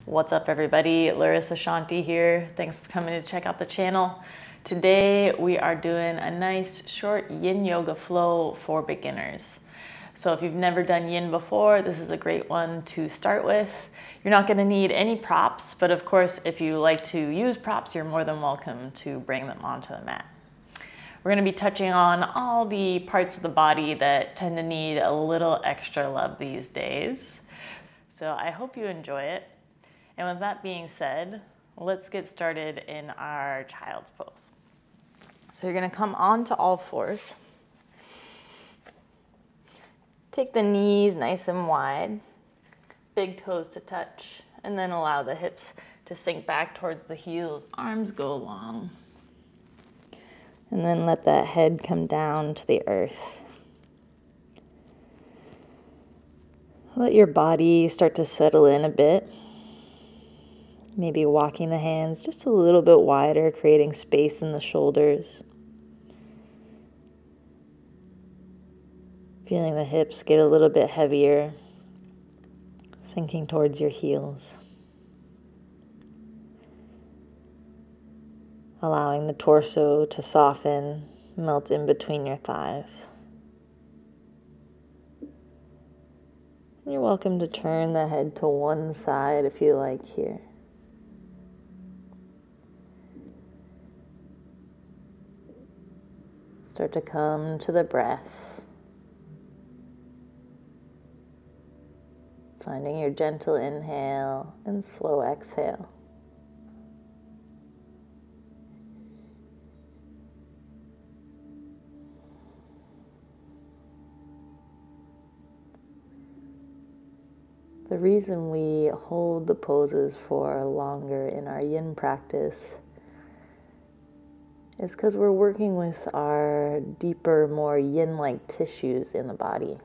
What's up everybody, Larissa Shanti here. Thanks for coming to check out the channel. Today we are doing a nice short Yin Yoga flow for beginners. So if you've never done Yin before, this is a great one to start with. You're not going to need any props, but of course if you like to use props, you're more than welcome to bring them onto the mat. We're going to be touching on all the parts of the body that tend to need a little extra love these days. So I hope you enjoy it. And with that being said, let's get started in our child's pose. So you're going to come onto all fours. Take the knees nice and wide, big toes to touch, and then allow the hips to sink back towards the heels, arms go long. And then let that head come down to the earth. Let your body start to settle in a bit. Maybe walking the hands just a little bit wider, creating space in the shoulders. Feeling the hips get a little bit heavier, sinking towards your heels. Allowing the torso to soften, melt in between your thighs. You're welcome to turn the head to one side if you like here. Start to come to the breath. Finding your gentle inhale and slow exhale. The reason we hold the poses for longer in our Yin practice is because we're working with our deeper, more yin-like tissues in the body,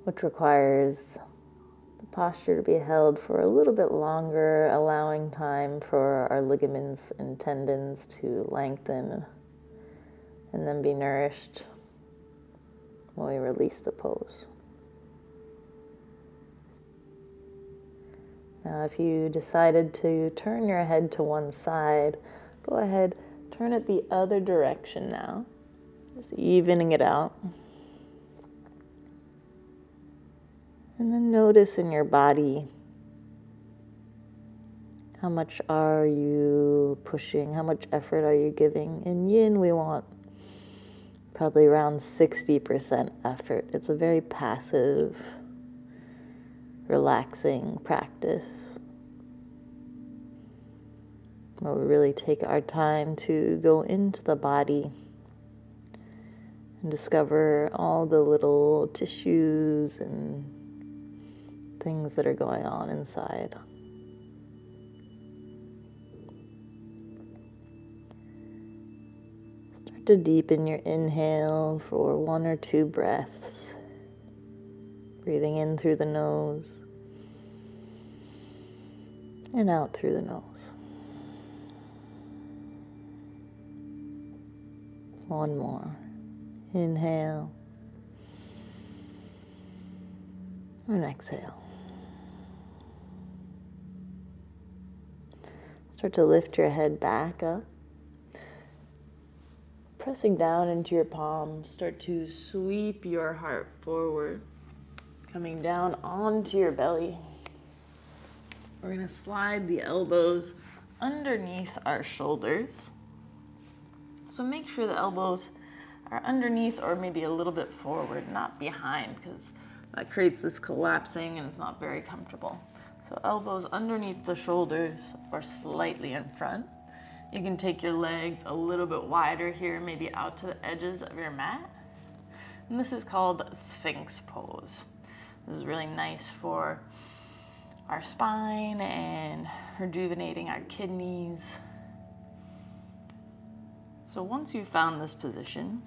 which requires the posture to be held for a little bit longer, allowing time for our ligaments and tendons to lengthen and then be nourished when we release the pose. Now, if you decided to turn your head to one side, go ahead, turn it the other direction now, just evening it out. And then notice in your body, how much are you pushing, how much effort are you giving? In Yin, we want probably around 60% effort. It's a very passive, relaxing practice where we really take our time to go into the body and discover all the little tissues and things that are going on inside. Start to deepen your inhale for 1 or 2 breaths. Breathing in through the nose and out through the nose. 1 more. Inhale and exhale. Start to lift your head back up. Pressing down into your palms, start to sweep your heart forward. Coming down onto your belly. We're going to slide the elbows underneath our shoulders. So make sure the elbows are underneath or maybe a little bit forward, not behind, because that creates this collapsing and it's not very comfortable. So elbows underneath the shoulders or slightly in front. You can take your legs a little bit wider here, maybe out to the edges of your mat. And this is called Sphinx pose. This is really nice for our spine and rejuvenating our kidneys. So once you've found this position,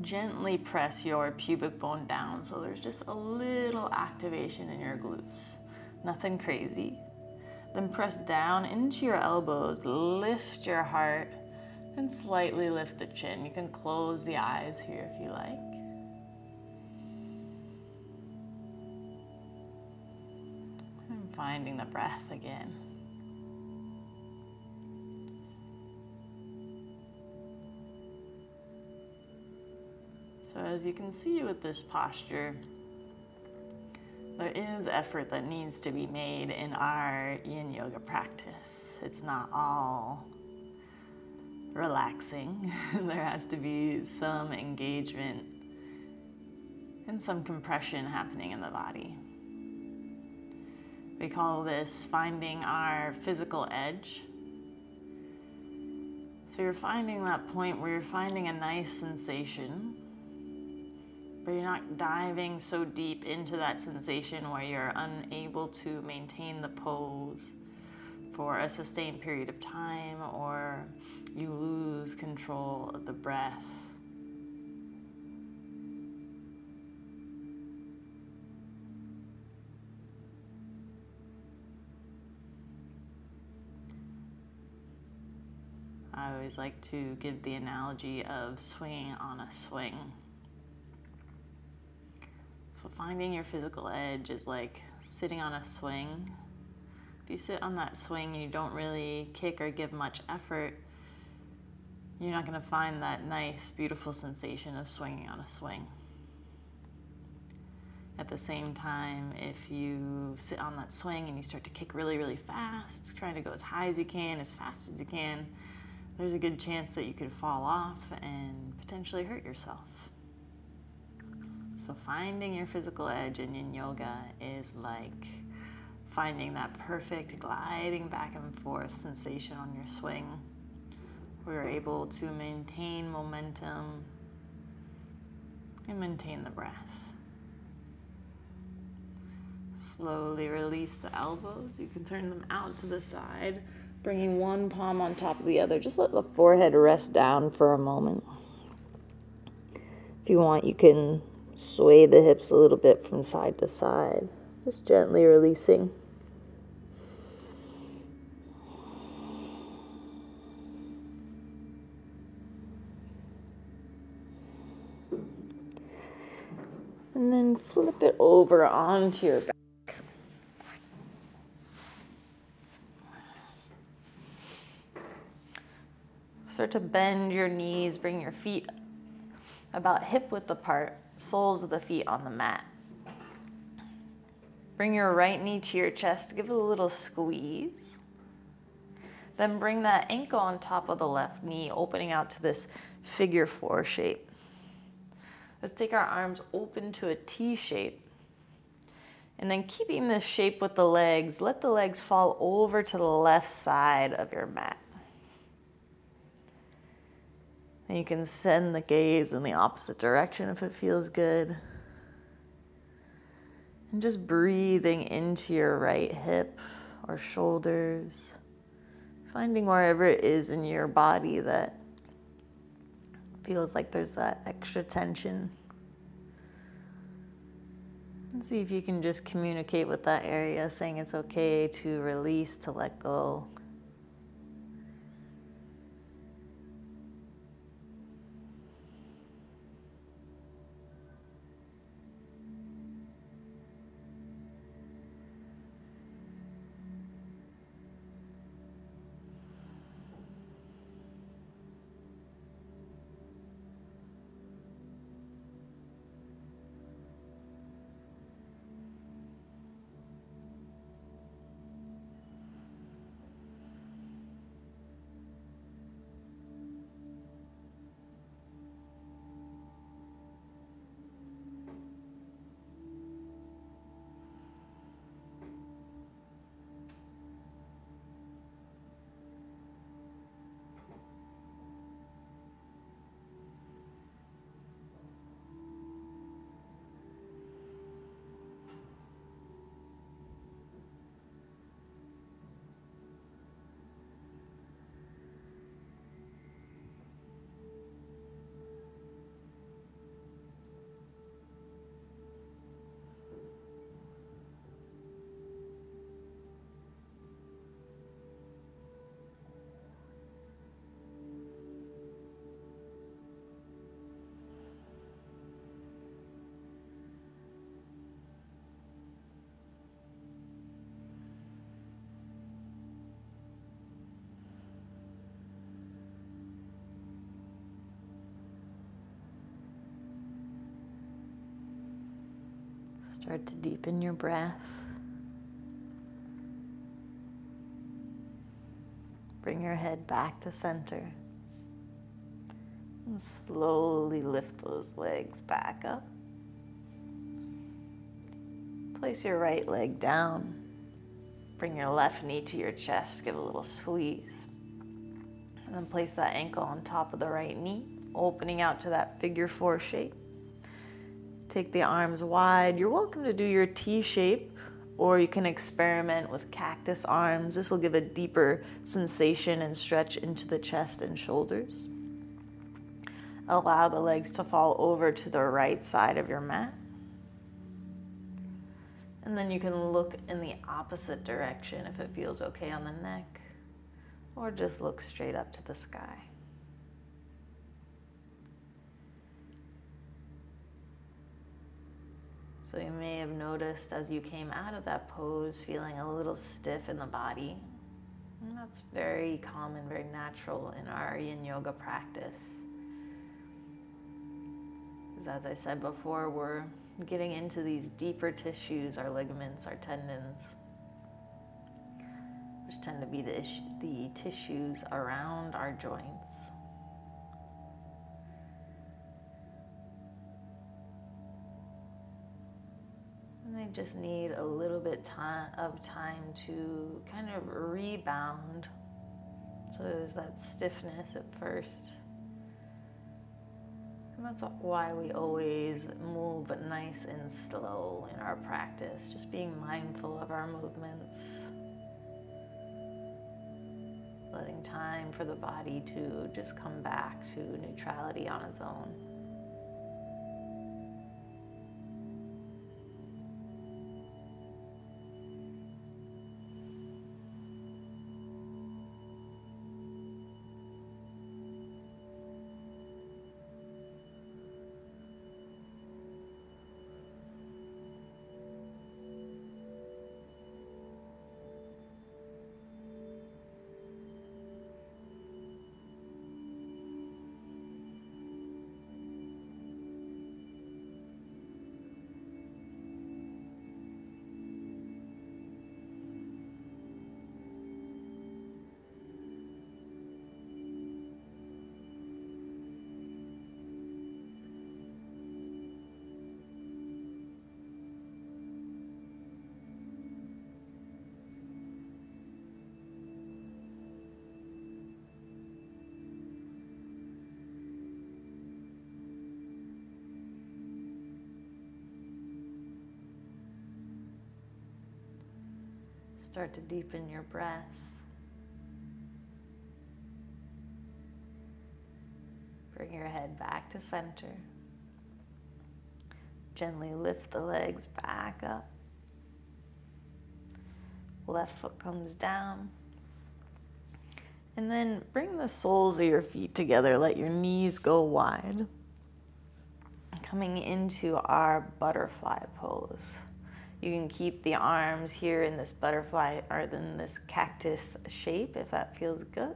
gently press your pubic bone down so there's just a little activation in your glutes. Nothing crazy. Then press down into your elbows, lift your heart, and slightly lift the chin. You can close the eyes here if you like. finding the breath again. So as you can see with this posture, there is effort that needs to be made in our Yin Yoga practice. It's not all relaxing. There has to be some engagement and some compression happening in the body. We call this finding our physical edge. So you're finding that point where you're finding a nice sensation, but you're not diving so deep into that sensation where you're unable to maintain the pose for a sustained period of time, or you lose control of the breath. I always like to give the analogy of swinging on a swing. So finding your physical edge is like sitting on a swing. If you sit on that swing and you don't really kick or give much effort, you're not going to find that nice, beautiful sensation of swinging on a swing. At the same time, if you sit on that swing and you start to kick really, really fast, trying to go as high as you can, as fast as you can, there's a good chance that you could fall off and potentially hurt yourself. So finding your physical edge in Yin Yoga is like finding that perfect gliding back and forth sensation on your swing, where you're able to maintain momentum and maintain the breath. Slowly release the elbows. You can turn them out to the side, bringing one palm on top of the other. Just let the forehead rest down for a moment. If you want, you can sway the hips a little bit from side to side, just gently releasing. And then flip it over onto your back. Start to bend your knees, bring your feet about hip width apart, soles of the feet on the mat. Bring your right knee to your chest, give it a little squeeze. Then bring that ankle on top of the left knee, opening out to this figure 4 shape. Let's take our arms open to a T shape. And then keeping this shape with the legs, let the legs fall over to the left side of your mat. And you can send the gaze in the opposite direction if it feels good. And just breathing into your right hip or shoulders, finding wherever it is in your body that feels like there's that extra tension. And see if you can just communicate with that area, saying it's okay to release, to let go. Start to deepen your breath. Bring your head back to center. And slowly lift those legs back up. Place your right leg down. Bring your left knee to your chest. Give a little squeeze. And then place that ankle on top of the right knee, opening out to that figure 4 shape. Take the arms wide. You're welcome to do your T shape, or you can experiment with cactus arms. This will give a deeper sensation and stretch into the chest and shoulders. Allow the legs to fall over to the right side of your mat. And then you can look in the opposite direction if it feels okay on the neck, or just look straight up to the sky. So you may have noticed as you came out of that pose feeling a little stiff in the body. And that's very common, very natural in our Yin Yoga practice. Because as I said before, we're getting into these deeper tissues, our ligaments, our tendons, which tend to be the tissues around our joints. And they just need a little bit of time to kind of rebound. So there's that stiffness at first. And that's why we always move nice and slow in our practice, just being mindful of our movements. Letting time for the body to just come back to neutrality on its own. Start to deepen your breath. Bring your head back to center. Gently lift the legs back up. Left foot comes down. And then bring the soles of your feet together. Let your knees go wide. Coming into our butterfly pose. You can keep the arms here in this butterfly or in this cactus shape if that feels good.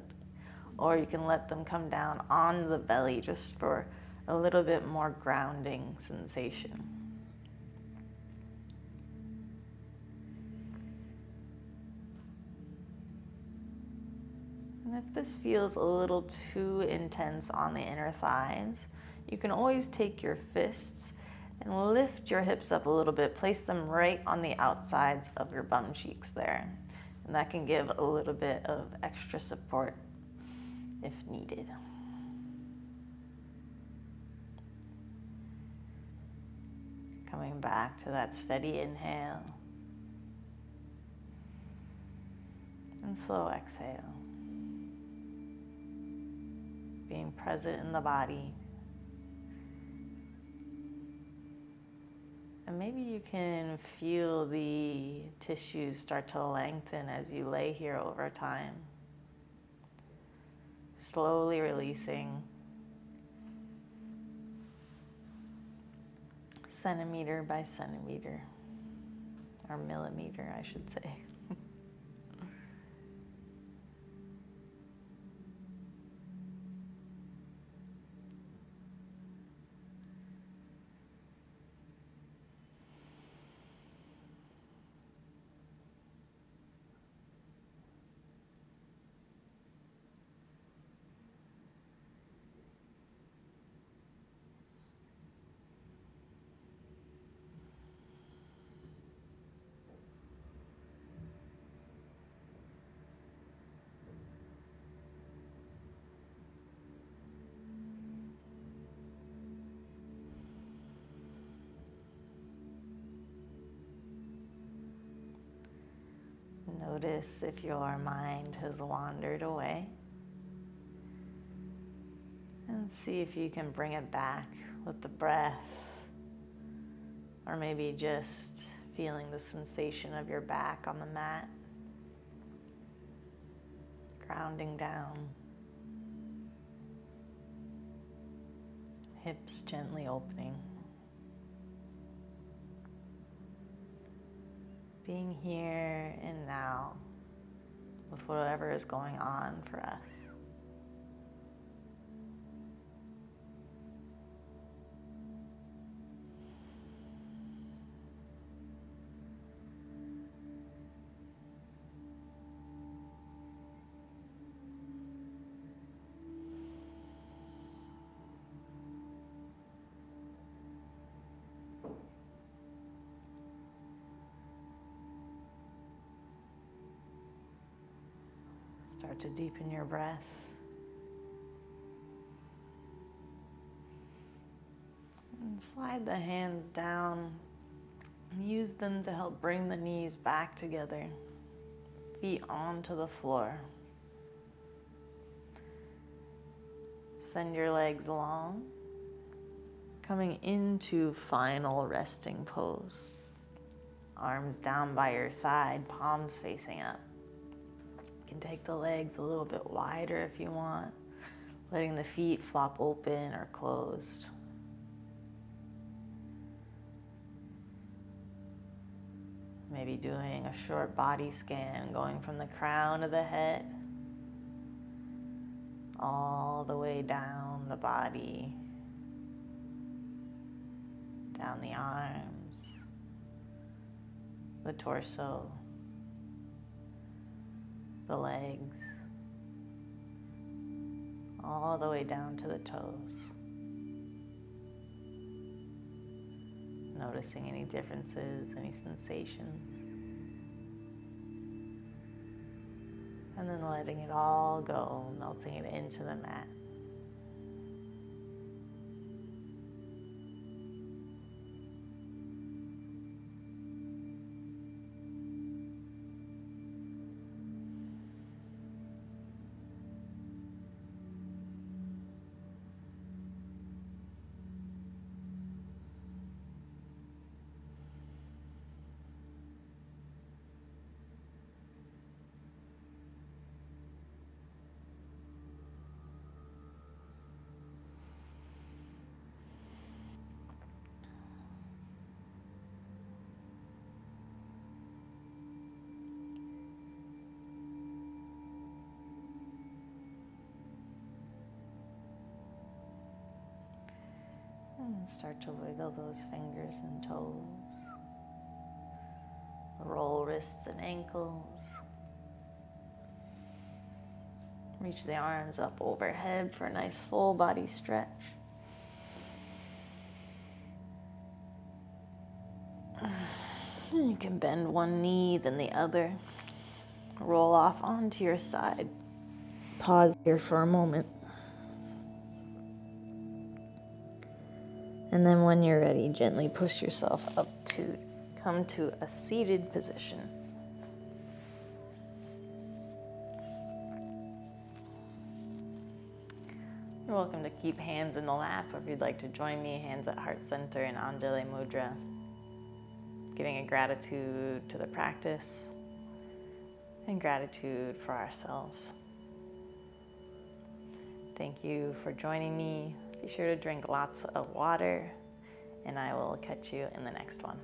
Or you can let them come down on the belly just for a little bit more grounding sensation. And if this feels a little too intense on the inner thighs, you can always take your fists and lift your hips up a little bit. Place them right on the outsides of your bum cheeks there. And that can give a little bit of extra support if needed. Coming back to that steady inhale. And slow exhale. Being present in the body. And maybe you can feel the tissues start to lengthen as you lay here over time. Slowly releasing. Centimeter by centimeter. Or millimeter, I should say. Notice if your mind has wandered away, and see if you can bring it back with the breath, or maybe just feeling the sensation of your back on the mat, grounding down, hips gently opening. Being here and now with whatever is going on for us. Start to deepen your breath. And slide the hands down and use them to help bring the knees back together, feet onto the floor. Send your legs long, coming into final resting pose. Arms down by your side, palms facing up. You can take the legs a little bit wider if you want, letting the feet flop open or closed. Maybe doing a short body scan, going from the crown of the head all the way down the body, down the arms, the torso, the legs, all the way down to the toes. Noticing any differences, any sensations. And then letting it all go, melting it into the mat. And start to wiggle those fingers and toes. Roll wrists and ankles. Reach the arms up overhead for a nice full body stretch. You can bend one knee, then the other. Roll off onto your side. Pause here for a moment. And then when you're ready, gently push yourself up to come to a seated position. You're welcome to keep hands in the lap, or if you'd like to join me, hands at heart center in Anjali Mudra. Giving a gratitude to the practice and gratitude for ourselves. Thank you for joining me. Be sure to drink lots of water, and I will catch you in the next one.